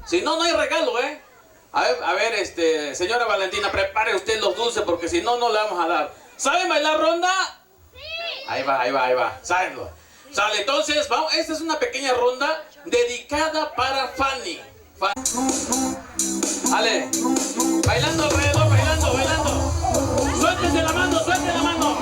Si no, no hay regalo, ¿eh? A ver, señora Valentina, prepare usted los dulces porque si no, no le vamos a dar. ¿Saben bailar ronda? Sí. Ahí va. Sale, entonces, vamos. Esta es una pequeña ronda dedicada para Fanny. Vale. Bailando alrededor, bailando. Suéltese la mano. Bailando.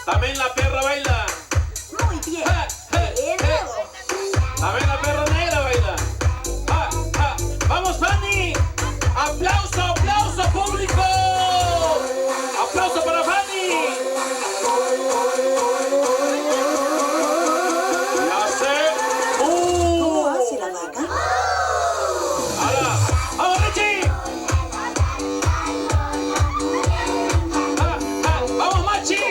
También la perra baila. Muy bien. También la perra negra baila. Vamos, Fanny. Aplauso, público. Aplauso para Fanny. Ya sé. ¿Cómo hace la vaca? Ahora, vamos, Richie. Vamos, Machi.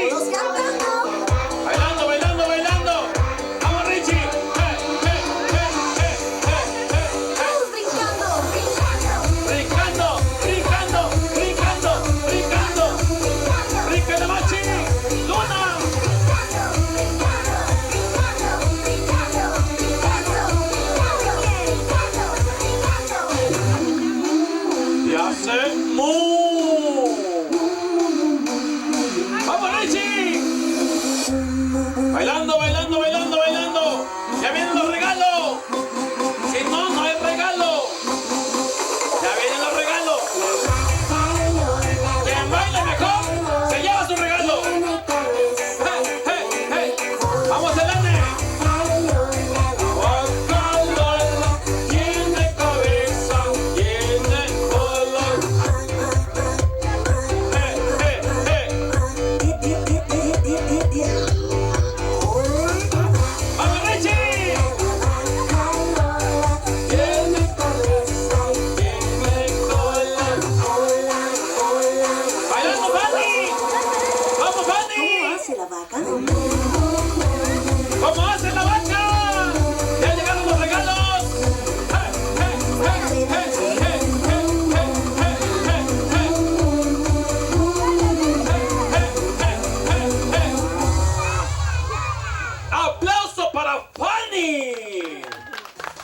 ¡Vamos, Richie! Bailando. ¡Ya vienen los regalos! Si no, no hay regalo. ¡Ya vienen los regalos! Quien baila mejor se lleva su regalo. ¡Hey! ¡Vamos, Elane! Tiene cabeza, tiene color. ¡Vamos, Richie! Tiene cabeza, tiene color. ¡Bailando, Fanny! ¡Vamos, Fanny! ¿Cómo hace la vaca? ¿Cómo hace la vaca? ¡Ya llegaron los regalos! ¡Aplauso para Fanny!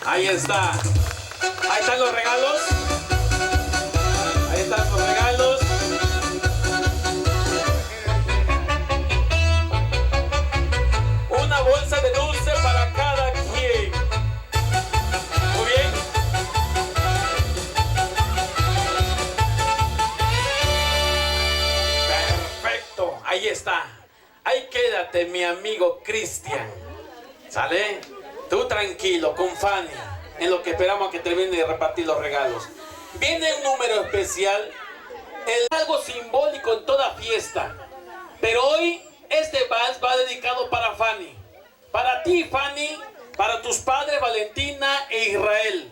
Ahí está. Ahí están los regalos. Ahí están los regalos. Una bolsa de dulce para cada quien. Muy bien. Perfecto. Ahí está. Ahí quédate, mi amigo Cristian. ¿Sale? Tú tranquilo, con Fanny, en lo que esperamos que termine de repartir los regalos. Viene un número especial, algo simbólico en toda fiesta. Pero hoy este vals va dedicado para Fanny. Para ti, Fanny, para tus padres Valentina e Israel.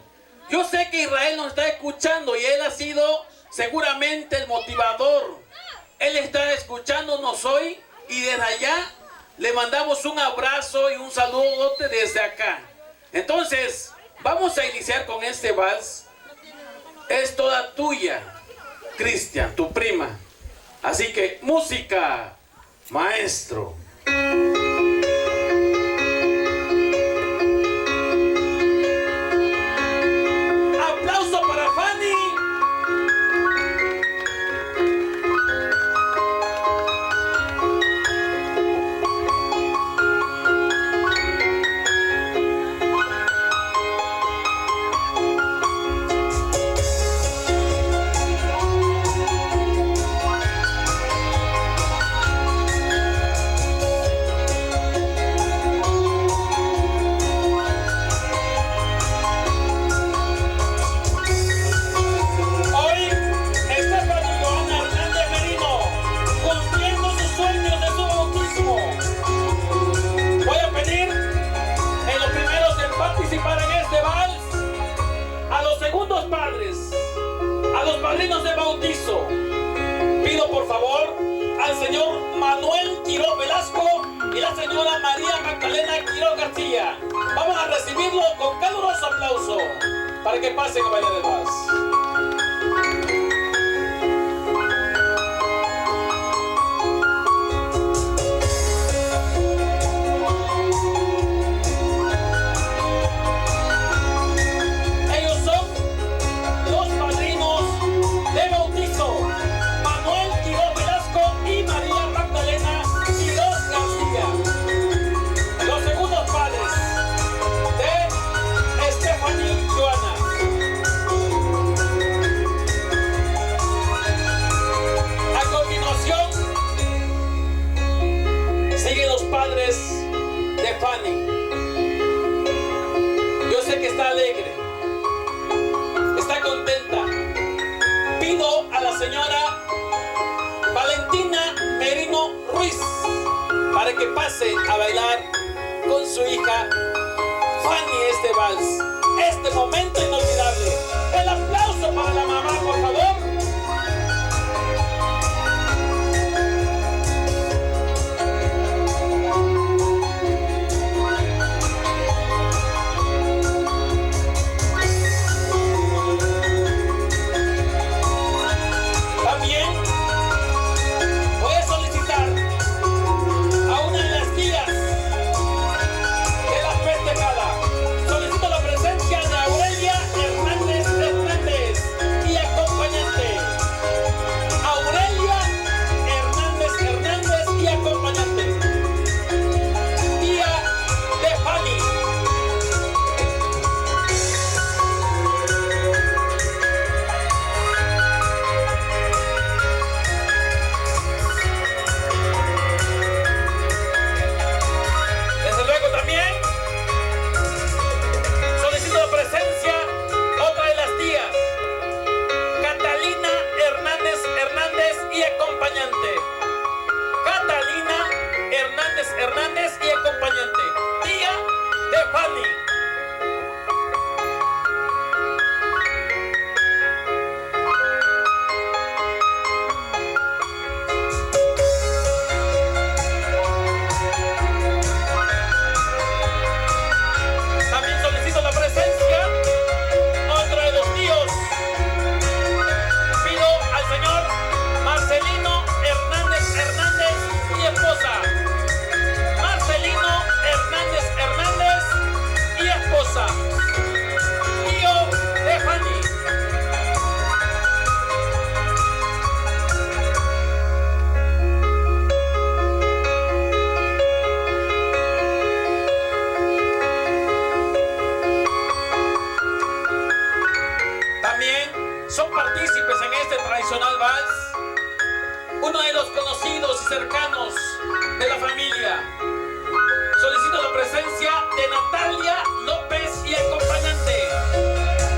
Yo sé que Israel nos está escuchando y él ha sido seguramente el motivador. Él está escuchándonos hoy y desde allá le mandamos un abrazo y un saludo desde acá. Entonces, vamos a iniciar con este vals. Es toda tuya, Cristian, tu prima. Así que, música, maestro. ¡Aplauso para Fanny! padrinos de bautizo, pido por favor al señor Manuel Quiroz Velasco y la señora María Magdalena Quiroz García. Vamos a recibirlo con caluroso aplauso para que pasen a bailar el vals. Fanny, yo sé que está alegre, está contenta. Pido a la señora Valentina Merino Ruiz para que pase a bailar con su hija Fanny este vals, este momento inolvidable. El aplauso para la mamá, por favor. Hernández y acompañante, tía de Fanny. También solicito la presencia otro de los tíos. Pido al señor Marcelino Hernández y esposa. Hernández y esposa, tío de Fanny. También son partícipes en este tradicional vals uno de los conocidos y cercanos de la familia. Solicito la presencia de Natalia López y acompañante.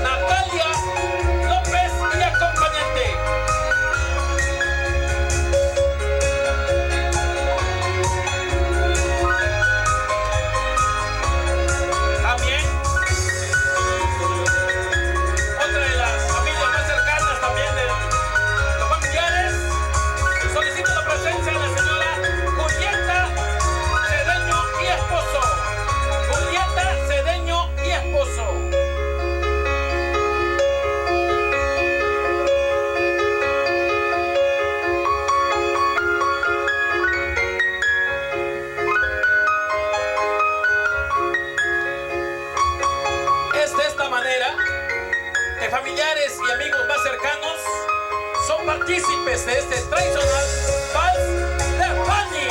Natalia López y acompañante. También otra de las familias más cercanas también de los familiares. Solicito la presencia de la señora Julieta Cedeño y esposo. Julieta Cedeño y esposo. Es de esta manera que familiares y amigos más cercanos son partícipes de este tradicional vals de Fanny.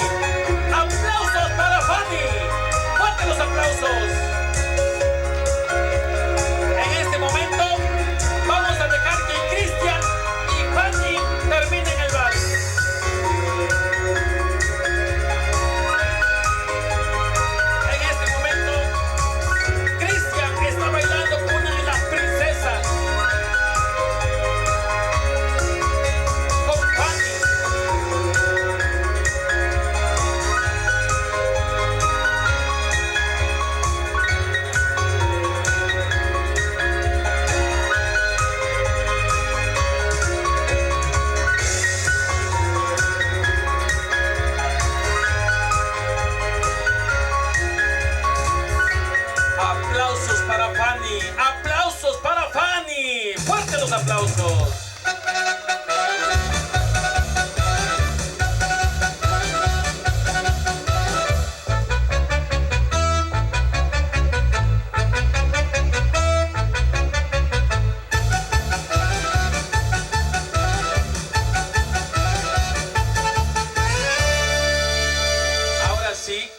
¡Aplausos para Fanny! ¡Fuertes los aplausos! En este momento vamos a dejar que Cristian y Fanny terminen el vals. En este momento Cristian está bailando con una de las princesas, con Fanny. aplausos.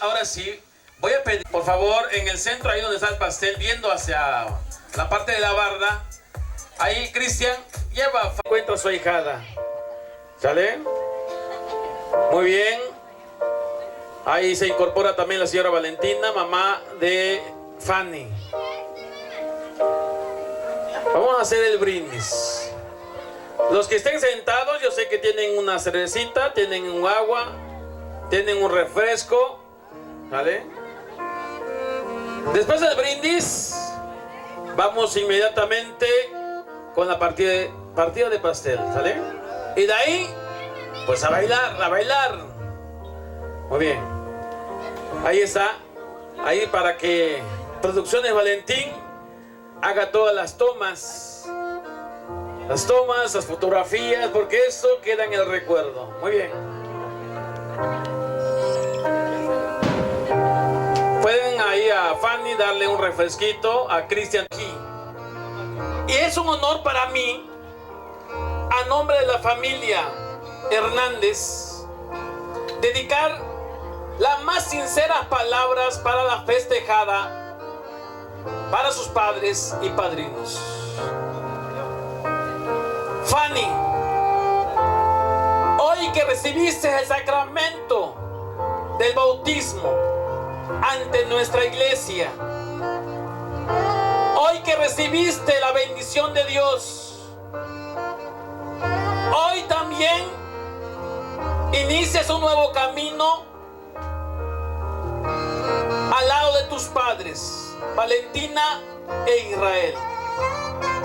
Ahora sí, voy a pedir, por favor, en el centro, ahí donde está el pastel, viendo hacia la parte de la barda, ahí, Cristian, encuentra a su ahijada. ¿Sale? Muy bien. Ahí se incorpora también la señora Valentina, mamá de Fanny. Vamos a hacer el brindis. Los que estén sentados, yo sé que tienen una cervecita, tienen un agua, tienen un refresco. ¿Vale? Después del brindis, vamos inmediatamente con la partida de pastel, ¿sale? Y de ahí, pues a bailar, a bailar. Muy bien. Ahí está. Ahí para que Producciones Valentín haga todas las tomas. Las fotografías, porque esto queda en el recuerdo. Muy bien. Pueden ahí a Fanny darle un refresquito, a Cristian aquí. Y es un honor para mí, a nombre de la familia Hernández, dedicar las más sinceras palabras para la festejada, para sus padres y padrinos. Fanny, hoy que recibiste el sacramento del bautismo ante nuestra iglesia, hoy que recibiste la bendición de Dios, hoy también inicias un nuevo camino al lado de tus padres, Valentina e Israel.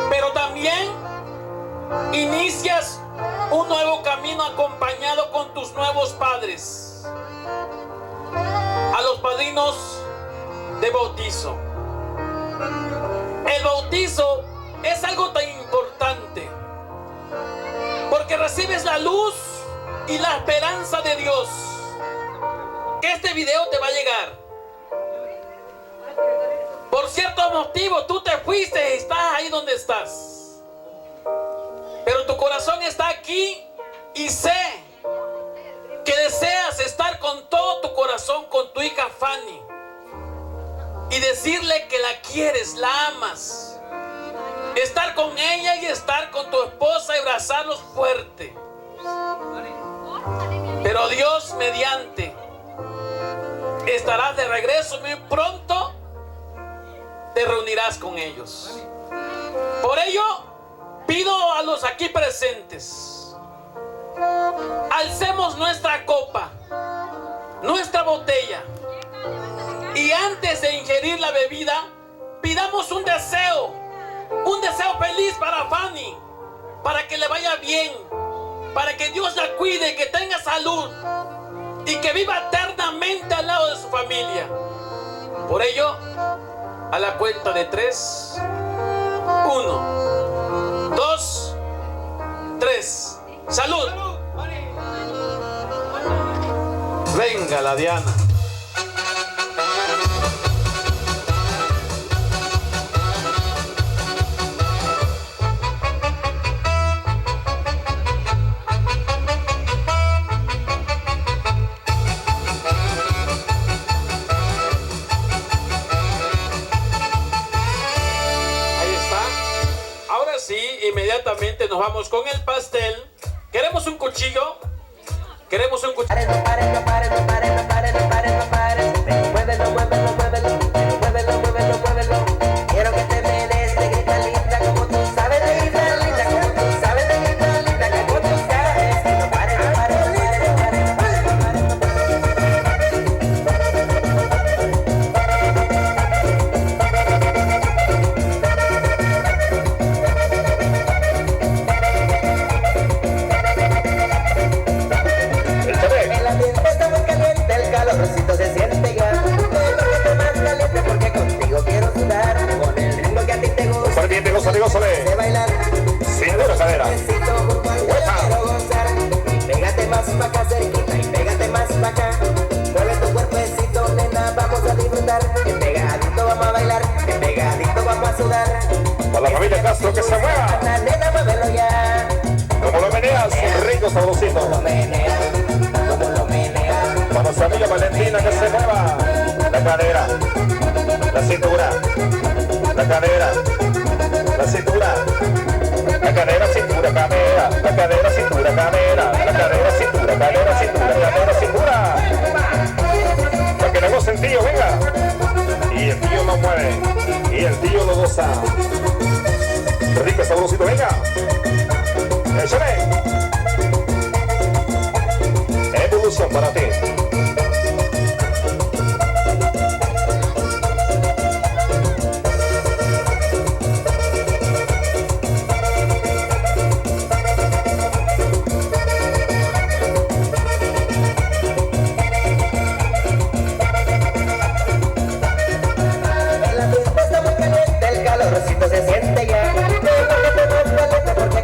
Pero también inicias un nuevo camino acompañado con tus nuevos padres, a los padrinos de bautizo. El bautizo es algo tan importante porque recibes la luz y la esperanza de Dios. Que este video te va a llegar. Por cierto motivo, tú te fuiste y estás ahí donde estás. Pero tu corazón está aquí y sé que deseas estar con todo tu corazón con tu hija Fanny y decirle que la quieres, la amas, estar con ella y estar con tu esposa y abrazarlos fuerte. Pero Dios mediante estarás de regreso muy pronto, te reunirás con ellos. Por ello pido a los aquí presentes, alcemos nuestra copa, nuestra botella, y antes de ingerir la bebida, pidamos un deseo feliz para Fanny, para que le vaya bien, para que Dios la cuide, que tenga salud y que viva eternamente al lado de su familia. Por ello, a la cuenta de 3, 1, 2, 3. ¡Salud! Venga la Diana. Ahí está. Ahora sí, inmediatamente nos vamos con el pastel. ¿Queremos un cuchillo? Queremos un cuchillo. No pares, no pares, no pares, no pares, no pares, no pares. Muévelo, muévelo, muévelo, muévelo, muévelo, muévelo. Quiero que te menes, negrita linda, como tú sabes, negrita linda, como tú sabes, negrita linda, como tú sabes. No pares, no pares, no pares, no pares, no pares, no pares, no pares. El ambiente está muy caliente, el calorcito se siente ya. Porque más caliente porque contigo quiero sudar. Con el ritmo que a ti te gusta. Súper bien, Diego, amigos, De bailar. sí, A la familia Castro que se mueva. La nena, muévelo ya. Como lo meneas, rico sabrosito. Como lo menea. Para nuestra amiga Valentina que se mueva. La cadera, la cintura, la cadera, la cintura, la cadera, cintura, cadera, la cadera, cintura, cadera, la cadera, cintura, cadera, cintura, cadera, cintura. Para que le goce el tío, venga. Y el tío lo mueve, y el tío lo goza. Rico sabrosito, venga. Échale. Evolución para ti. La pista está muy caliente, el calorcito se siente ya. Porque te mueves lento porque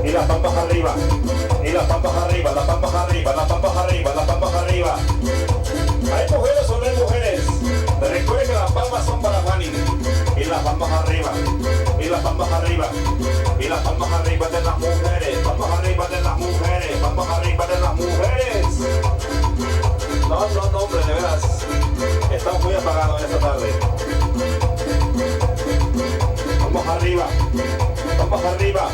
y las palmas arriba, y las palmas arriba, las palmas arriba, las palmas arriba, las palmas arriba. ¿Hay mujeres o no hay mujeres? Recuerden que las palmas son para Fanny. Y las palmas arriba, y las palmas arriba, y las palmas arriba de las mujeres, palmas arriba de las mujeres, palmas arriba de las mujeres. No, hombre, de veras, estamos muy apagados esta tarde. Palmas arriba, palmas arriba,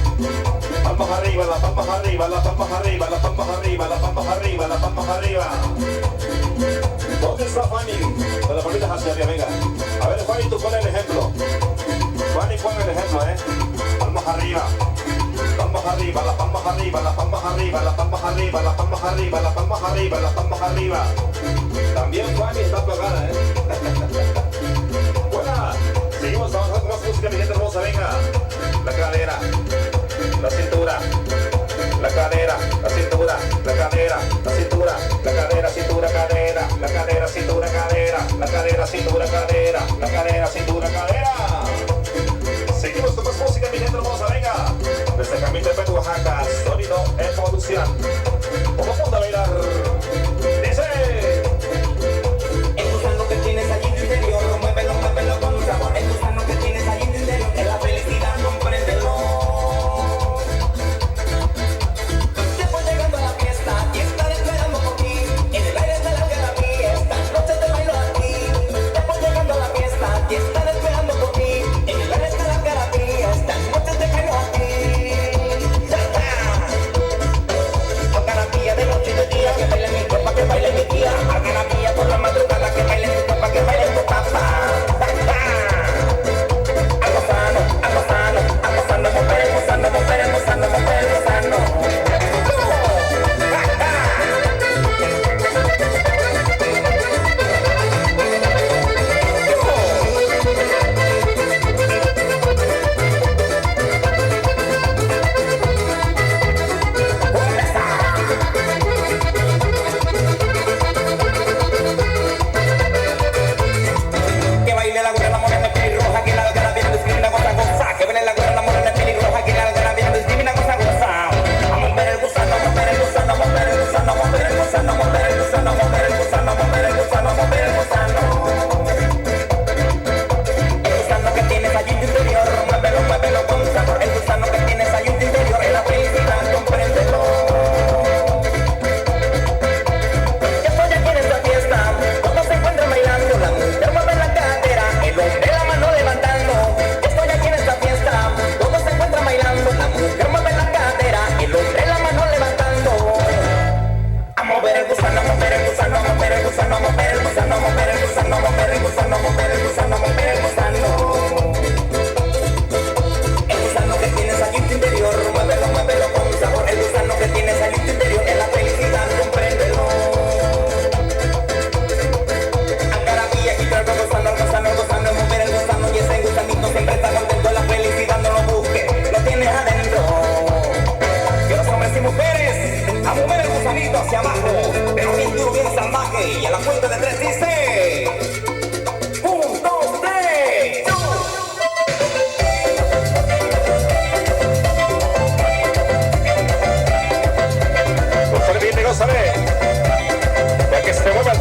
palmas arriba, las palmas arriba, las palmas arriba, las palmas arriba, las palmas arriba, las palmas arriba. ¿Dónde está Fanny? Con las palmitas hacia arriba, venga. A ver, Fanny, tú pon el ejemplo. Fanny, pon el ejemplo, Palmas arriba, palmas arriba, las palmas arriba, las palmas arriba, las palmas arriba, las palmas arriba, las palmas arriba, las palmas arriba. También Fanny está apagada, Buena. Seguimos trabajando con más música, mi gente hermosa, venga. La cadera, la cintura, la cadera, la cintura, la cadera, la cintura, la cadera, cintura, cadera, la cadera, cintura, cadera, la cadera, cintura, cadera, la cadera, cintura, cadera. Seguimos con más música, mi gente hermosa, venga. Desde Camino de Oaxaca, sonido evolución. Vamos a bailar. Dice. El gusano que tienes allí en tu interior, muévelo, muévelo con sabor. El gusano que tienes allí en tu interior, es la felicidad, compréndelo. Tiempo llegando a la fiesta y estar esperando por ti. En el aire se larga la fiesta, noche de bailo aquí. Tiempo llegando a la fiesta y estar esperando por ti. En el aire se larga la fiesta, noche de bailo aquí. ¡Ya está! Algarabía de noche y de día, que baile mi copa, que baile mi tía. Algarabía por la madrugada, que baile tu papá, que baile tu papá. Algo sano, algo sano, algo sano, mover, gozando, mover, gozando, mover, gozando. Que baile la güera, la morena pelirroja, que la algarabía es divina cosa goza. Que baile la güera, la morena pelirroja, que la algarabía es divina cosa goza. A mover el gusano, a mover el gusano, a mover el gusano, a mover el gusano, a mover el gusano, a mover el gusano, a mover el gusano, a mover el gusano. El gusano que tienes allí en tu interior, muévelo, muévelo con sabor. El gusano que tienes allí en tu interior, es la felicidad, compréndelo. Ya estoy aquí en esta fiesta, todos se encuentran bailando, la mujer mueve la cadera, el hombre la mano levantando. Ya estoy aquí en esta fiesta, todos se encuentran bailando, la mujer mueve la cadera, el hombre la mano levantando. A mover el gusano, a mover el gusano, a mover el gusano, a mover el gusano, a mover el gusano, a mover el gusano, a mover el gusano, a mover el gusano. El gusano que tienes allí en tu interior, muévelo, muévelo con sabor. El gusano que tienes allí en tu interior, es la felicidad, compréndelo. Algarabía, y traigo gozando, gozando, gozando, mover el gusano. Y ese gusanito siempre está contento, la felicidad no lo busques, lo tienes adentro. Que los hombres y mujeres, a mover el gusanito hacia abajo, pero bien duro, bien salvaje. Y a la cuenta de 3 dice: 1, 2, 3. Gózale bien, gózale. Ya que se mueva el